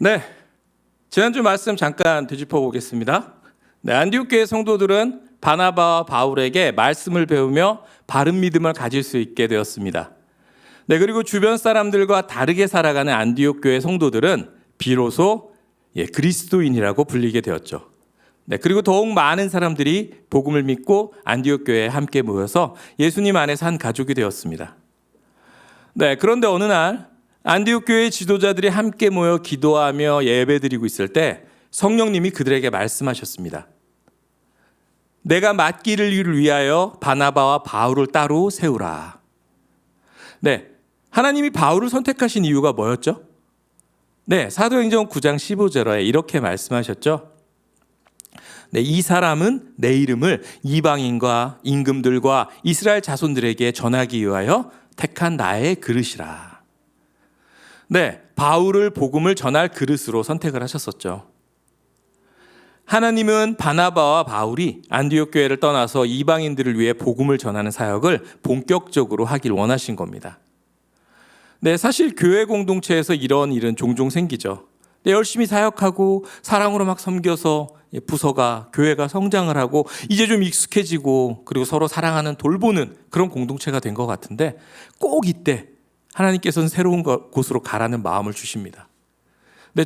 네, 지난주 말씀 잠깐 되짚어 보겠습니다. 안디옥 교회 성도들은 바나바와 바울에게 말씀을 배우며 바른 믿음을 가질 수 있게 되었습니다. 그리고 주변 사람들과 다르게 살아가는 안디옥 교회 성도들은 비로소 그리스도인이라고 불리게 되었죠. 그리고 더욱 많은 사람들이 복음을 믿고 안디옥 교회에 함께 모여서 예수님 안에서 한 가족이 되었습니다. 그런데 어느 날 안디옥 교회 지도자들이 함께 모여 기도하며 예배드리고 있을 때 성령님이 그들에게 말씀하셨습니다. 내가 맡기를 일을 위하여 바나바와 바울을 따로 세우라. 하나님이 바울을 선택하신 이유가 뭐였죠? 사도행전 9장 15절에 이렇게 말씀하셨죠. 이 사람은 내 이름을 이방인과 임금들과 이스라엘 자손들에게 전하기 위하여 택한 나의 그릇이라. 바울을 복음을 전할 그릇으로 선택을 하셨었죠. 하나님은 바나바와 바울이 안디옥 교회를 떠나서 이방인들을 위해 복음을 전하는 사역을 본격적으로 하길 원하신 겁니다. 사실 교회 공동체에서 이런 일은 종종 생기죠. 열심히 사역하고 사랑으로 막 섬겨서 부서가, 교회가 성장을 하고 이제 좀 익숙해지고 그리고 서로 사랑하는 돌보는 그런 공동체가 된 것 같은데 꼭 이때 하나님께서는 새로운 곳으로 가라는 마음을 주십니다.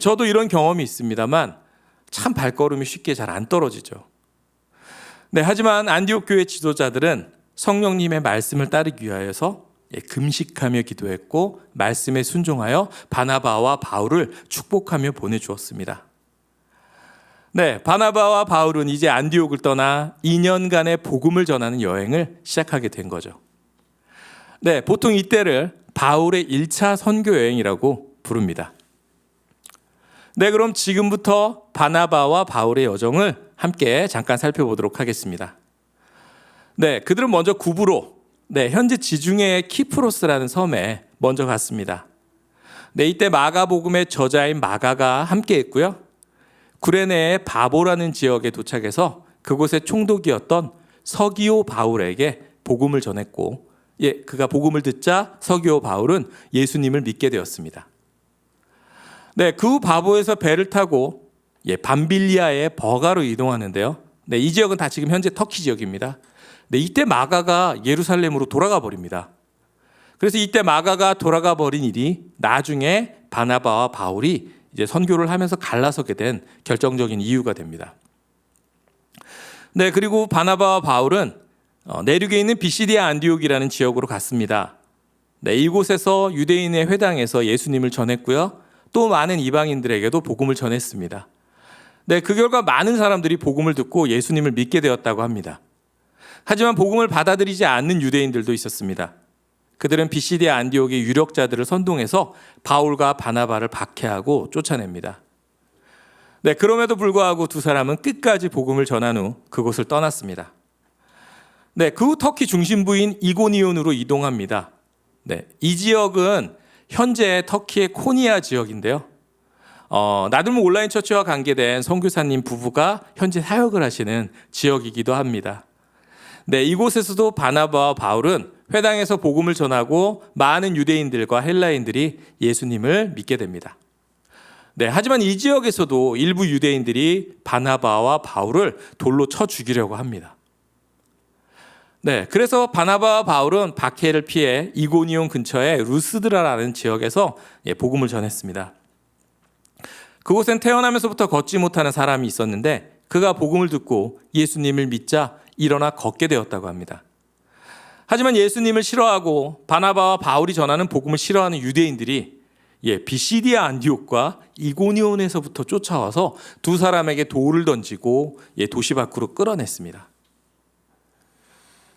저도 이런 경험이 있습니다만 참 발걸음이 쉽게 잘 안 떨어지죠. 하지만 안디옥 교회 지도자들은 성령님의 말씀을 따르기 위하여서 금식하며 기도했고 말씀에 순종하여 바나바와 바울을 축복하며 보내주었습니다. 바나바와 바울은 이제 안디옥을 떠나 2년간의 복음을 전하는 여행을 시작하게 된 거죠. 보통 이때를 바울의 1차 선교 여행이라고 부릅니다. 그럼 지금부터 바나바와 바울의 여정을 함께 잠깐 살펴보도록 하겠습니다. 그들은 먼저 구브로, 현재 지중해의 키프로스라는 섬에 먼저 갔습니다. 이때 마가복음의 저자인 마가가 함께 했고요. 구레네의 바보라는 지역에 도착해서 그곳의 총독이었던 서기오 바울에게 복음을 전했고, 그가 복음을 듣자 서기오 바울은 예수님을 믿게 되었습니다. 그 후 바보에서 배를 타고 밤빌리아의 버가로 이동하는데요. 이 지역은 다 지금 현재 터키 지역입니다. 이때 마가가 예루살렘으로 돌아가 버립니다. 그래서 이때 마가가 돌아가 버린 일이 나중에 바나바와 바울이 이제 선교를 하면서 갈라서게 된 결정적인 이유가 됩니다. 그리고 바나바와 바울은 내륙에 있는 비시디아 안디옥이라는 지역으로 갔습니다. 이곳에서 유대인의 회당에서 예수님을 전했고요. 또 많은 이방인들에게도 복음을 전했습니다. 그 결과 많은 사람들이 복음을 듣고 예수님을 믿게 되었다고 합니다. 하지만 복음을 받아들이지 않는 유대인들도 있었습니다. 그들은 비시디아 안디옥의 유력자들을 선동해서 바울과 바나바를 박해하고 쫓아냅니다. 그럼에도 불구하고 두 사람은 끝까지 복음을 전한 후 그곳을 떠났습니다. 그 후 터키 중심부인 이고니온으로 이동합니다. 이 지역은 현재 터키의 코니아 지역인데요. 나들모 온라인 처치와 관계된 선교사님 부부가 현재 사역을 하시는 지역이기도 합니다. 이곳에서도 바나바와 바울은 회당에서 복음을 전하고 많은 유대인들과 헬라인들이 예수님을 믿게 됩니다. 하지만 이 지역에서도 일부 유대인들이 바나바와 바울을 돌로 쳐 죽이려고 합니다. 그래서 바나바와 바울은 박해를 피해 이고니온 근처의 루스드라라는 지역에서 복음을 전했습니다. 그곳엔 태어나면서부터 걷지 못하는 사람이 있었는데 그가 복음을 듣고 예수님을 믿자 일어나 걷게 되었다고 합니다. 하지만 예수님을 싫어하고 바나바와 바울이 전하는 복음을 싫어하는 유대인들이 비시디아 안디옥과 이고니온에서부터 쫓아와서 두 사람에게 돌을 던지고 도시 밖으로 끌어냈습니다.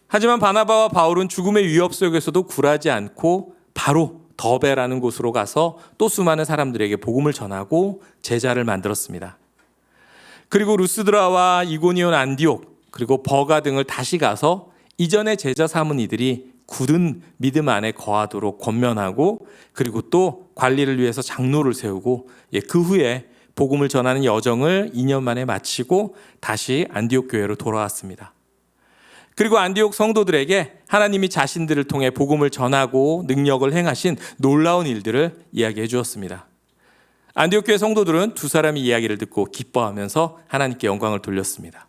하지만 바나바와 바울은 죽음의 위협 속에서도 굴하지 않고 바로 더베라는 곳으로 가서 또 수많은 사람들에게 복음을 전하고 제자를 만들었습니다. 그리고 루스드라와 이고니온 안디옥 그리고 버가 등을 다시 가서 이전에 제자 삼은 이들이 굳은 믿음 안에 거하도록 권면하고 그리고 또 관리를 위해서 장로를 세우고 그 후에 복음을 전하는 여정을 2년 만에 마치고 다시 안디옥 교회로 돌아왔습니다. 그리고 안디옥 성도들에게 하나님이 자신들을 통해 복음을 전하고 능력을 행하신 놀라운 일들을 이야기해 주었습니다. 안디옥 교회 성도들은 두 사람의 이야기를 듣고 기뻐하면서 하나님께 영광을 돌렸습니다.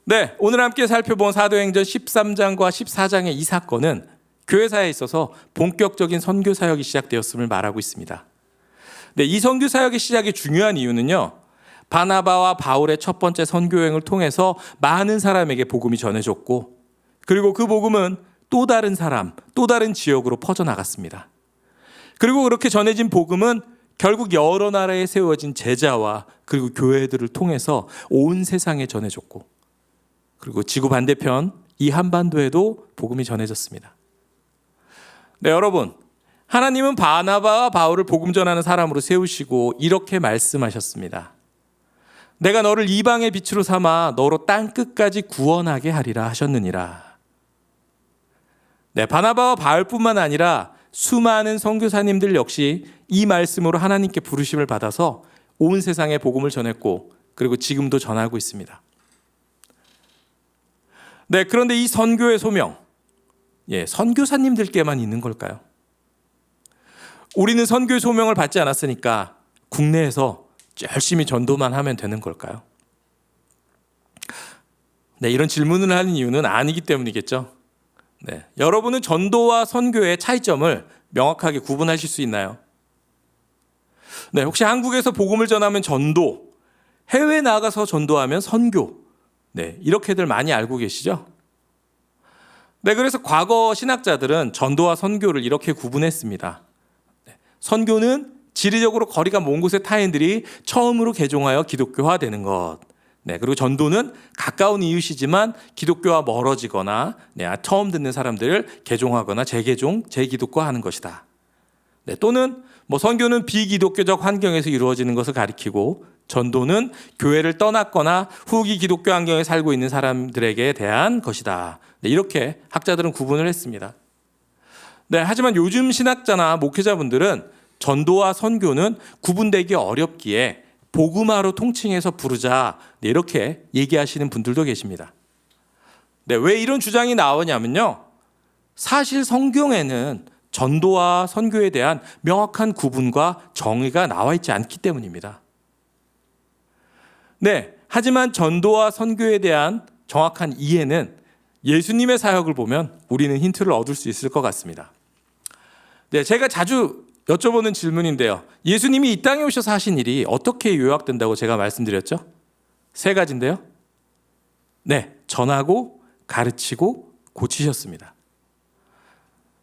네, 오늘 함께 살펴본 사도행전 13장과 14장의 이 사건은 교회사에 있어서 본격적인 선교 사역이 시작되었음을 말하고 있습니다. 네, 이 선교 사역의 시작이 중요한 이유는요, 바나바와 바울의 첫 번째 선교 여행을 통해서 많은 사람에게 복음이 전해졌고, 그리고 그 복음은 또 다른 사람, 또 다른 지역으로 퍼져나갔습니다. 그리고 그렇게 전해진 복음은 결국 여러 나라에 세워진 제자와 그리고 교회들을 통해서 온 세상에 전해졌고, 그리고 지구 반대편 이 한반도에도 복음이 전해졌습니다. 네, 여러분, 하나님은 바나바와 바울을 복음 전하는 사람으로 세우시고 이렇게 말씀하셨습니다. 내가 너를 이방의 빛으로 삼아 너로 땅 끝까지 구원하게 하리라 하셨느니라. 네, 바나바와 바울뿐만 아니라 수많은 선교사님들 역시 이 말씀으로 하나님께 부르심을 받아서 온 세상에 복음을 전했고, 그리고 지금도 전하고 있습니다. 네, 그런데 이 선교의 소명, 선교사님들께만 있는 걸까요? 우리는 선교의 소명을 받지 않았으니까 국내에서 열심히 전도만 하면 되는 걸까요? 네, 이런 질문을 하는 이유는 아니기 때문이겠죠. 네, 여러분은 전도와 선교의 차이점을 명확하게 구분하실 수 있나요? 네, 혹시 한국에서 복음을 전하면 전도, 해외에 나가서 전도하면 선교, 네, 이렇게들 많이 알고 계시죠? 네, 그래서 과거 신학자들은 전도와 선교를 이렇게 구분했습니다. 네, 선교는 지리적으로 거리가 먼 곳의 타인들이 처음으로 개종하여 기독교화되는 것. 네, 그리고 전도는 가까운 이웃이지만 기독교와 멀어지거나 처음 듣는 사람들을 개종하거나 재개종, 재기독화하는 것이다. 네, 또는 선교는 비기독교적 환경에서 이루어지는 것을 가리키고, 전도는 교회를 떠났거나 후기 기독교 환경에 살고 있는 사람들에게 대한 것이다. 네, 이렇게 학자들은 구분을 했습니다. 네, 하지만 요즘 신학자나 목회자분들은 전도와 선교는 구분되기 어렵기에 복음화로 통칭해서 부르자, 네, 이렇게 얘기하시는 분들도 계십니다. 네, 왜 이런 주장이 나오냐면요, 사실 성경에는 전도와 선교에 대한 명확한 구분과 정의가 나와 있지 않기 때문입니다. 네, 하지만 전도와 선교에 대한 정확한 이해는 예수님의 사역을 보면 우리는 힌트를 얻을 수 있을 것 같습니다. 네, 제가 자주 여쭤보는 질문인데요, 예수님이 이 땅에 오셔서 하신 일이 어떻게 요약된다고 제가 말씀드렸죠? 3가지인데요. 네, 전하고 가르치고 고치셨습니다.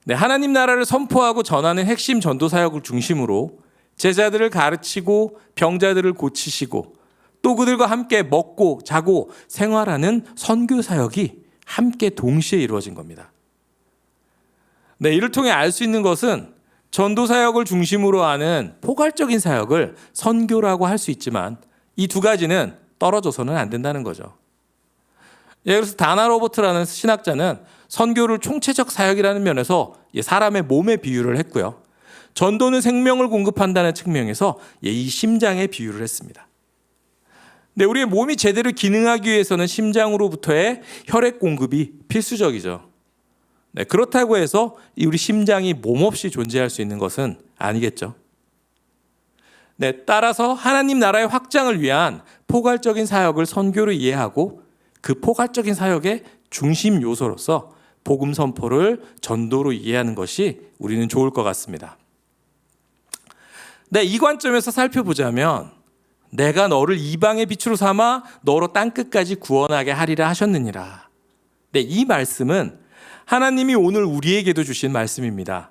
네, 하나님 나라를 선포하고 전하는 핵심 전도 사역을 중심으로 제자들을 가르치고 병자들을 고치시고, 또 그들과 함께 먹고 자고 생활하는 선교 사역이 함께 동시에 이루어진 겁니다. 네, 이를 통해 알 수 있는 것은 전도 사역을 중심으로 하는 포괄적인 사역을 선교라고 할 수 있지만 이 2가지는 떨어져서는 안 된다는 거죠. 그래서 다나 로버트라는 신학자는 선교를 총체적 사역이라는 면에서 사람의 몸에 비유를 했고요, 전도는 생명을 공급한다는 측면에서 이 심장에 비유를 했습니다. 네, 우리의 몸이 제대로 기능하기 위해서는 심장으로부터의 혈액 공급이 필수적이죠. 네, 그렇다고 해서 우리 심장이 몸 없이 존재할 수 있는 것은 아니겠죠. 네, 따라서 하나님 나라의 확장을 위한 포괄적인 사역을 선교로 이해하고, 그 포괄적인 사역의 중심 요소로서 복음 선포를 전도로 이해하는 것이 우리는 좋을 것 같습니다. 네, 이 관점에서 살펴보자면, 내가 너를 이방의 빛으로 삼아 너로 땅끝까지 구원하게 하리라 하셨느니라. 네, 이 말씀은 하나님이 오늘 우리에게도 주신 말씀입니다.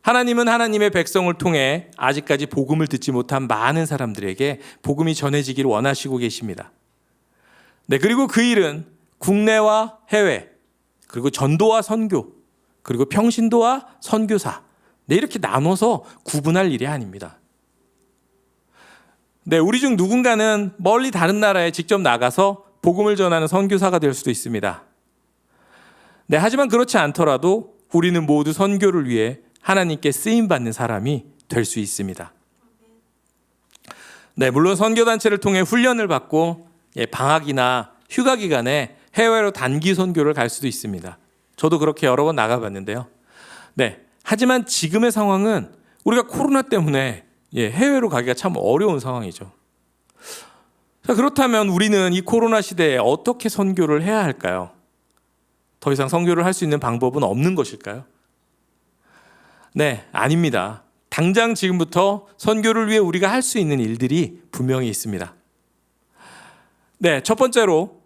하나님은 하나님의 백성을 통해 아직까지 복음을 듣지 못한 많은 사람들에게 복음이 전해지기를 원하시고 계십니다. 네, 그리고 그 일은 국내와 해외, 그리고 전도와 선교, 그리고 평신도와 선교사, 네, 이렇게 나눠서 구분할 일이 아닙니다. 네, 우리 중 누군가는 멀리 다른 나라에 직접 나가서 복음을 전하는 선교사가 될 수도 있습니다. 네, 하지만 그렇지 않더라도 우리는 모두 선교를 위해 하나님께 쓰임받는 사람이 될 수 있습니다. 네, 물론 선교단체를 통해 훈련을 받고 방학이나 휴가 기간에 해외로 단기 선교를 갈 수도 있습니다. 저도 그렇게 여러 번 나가봤는데요. 네, 하지만 지금의 상황은 우리가 코로나 때문에 해외로 가기가 참 어려운 상황이죠. 자, 그렇다면 우리는 이 코로나 시대에 어떻게 선교를 해야 할까요? 더 이상 선교를 할 수 있는 방법은 없는 것일까요? 네, 아닙니다. 당장 지금부터 선교를 위해 우리가 할 수 있는 일들이 분명히 있습니다. 네, 첫 번째로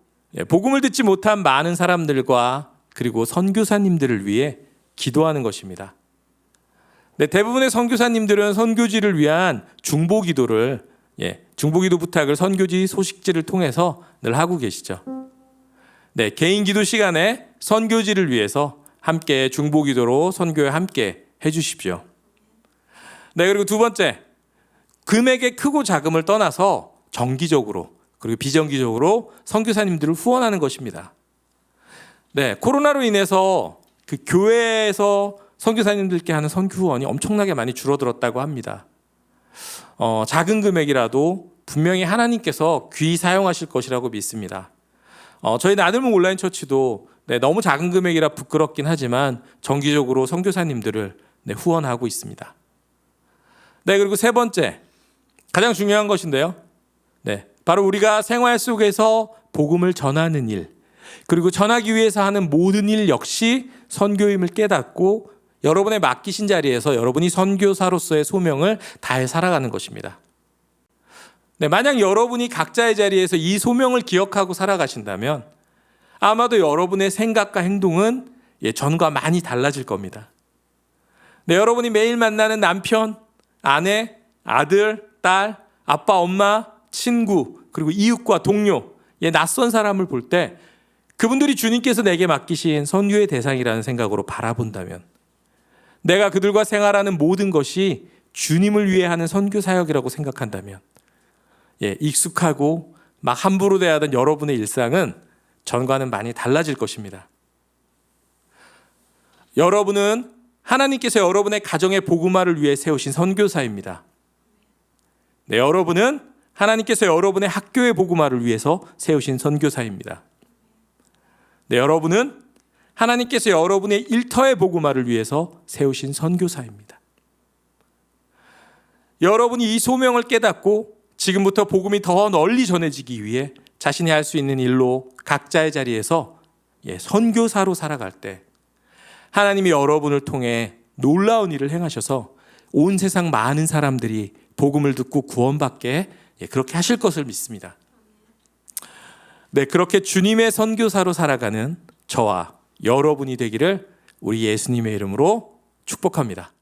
복음을 듣지 못한 많은 사람들과 그리고 선교사님들을 위해 기도하는 것입니다. 네, 대부분의 선교사님들은 선교지를 위한 중보기도를 중보기도 부탁을 선교지 소식지를 통해서 늘 하고 계시죠. 네, 개인 기도 시간에 선교지를 위해서 함께 중보기도로 선교에 함께 해주십시오. 네, 그리고 두 번째, 금액의 크고 작음을 떠나서 정기적으로 그리고 비정기적으로 선교사님들을 후원하는 것입니다. 네, 코로나로 인해서 그 교회에서 선교사님들께 하는 선교 후원이 엄청나게 많이 줄어들었다고 합니다. 작은 금액이라도 분명히 하나님께서 귀히 사용하실 것이라고 믿습니다. 저희 나들목 온라인 처치도 너무 작은 금액이라 부끄럽긴 하지만 정기적으로 선교사님들을 후원하고 있습니다. 네, 그리고 세 번째, 가장 중요한 것인데요. 바로 우리가 생활 속에서 복음을 전하는 일, 그리고 전하기 위해서 하는 모든 일 역시 선교임을 깨닫고 여러분의 맡기신 자리에서 여러분이 선교사로서의 소명을 다해 살아가는 것입니다. 네, 만약 여러분이 각자의 자리에서 이 소명을 기억하고 살아가신다면 아마도 여러분의 생각과 행동은 전과 많이 달라질 겁니다. 네, 여러분이 매일 만나는 남편, 아내, 아들, 딸, 아빠, 엄마, 친구, 그리고 이웃과 동료, 낯선 사람을 볼 때 그분들이 주님께서 내게 맡기신 선교의 대상이라는 생각으로 바라본다면, 내가 그들과 생활하는 모든 것이 주님을 위해 하는 선교 사역이라고 생각한다면, 익숙하고 막 함부로 대하던 여러분의 일상은 전과는 많이 달라질 것입니다. 여러분은 하나님께서 여러분의 가정의 복음화를 위해 세우신 선교사입니다. 네, 여러분은 하나님께서 여러분의 학교의 복음화를 위해서 세우신 선교사입니다. 네, 여러분은 하나님께서 여러분의 일터의 복음화를 위해서 세우신 선교사입니다. 여러분이 이 소명을 깨닫고 지금부터 복음이 더 널리 전해지기 위해 자신이 할 수 있는 일로 각자의 자리에서 선교사로 살아갈 때 하나님이 여러분을 통해 놀라운 일을 행하셔서 온 세상 많은 사람들이 복음을 듣고 구원받게 그렇게 하실 것을 믿습니다. 네, 그렇게 주님의 선교사로 살아가는 저와 여러분이 되기를 우리 예수님의 이름으로 축복합니다.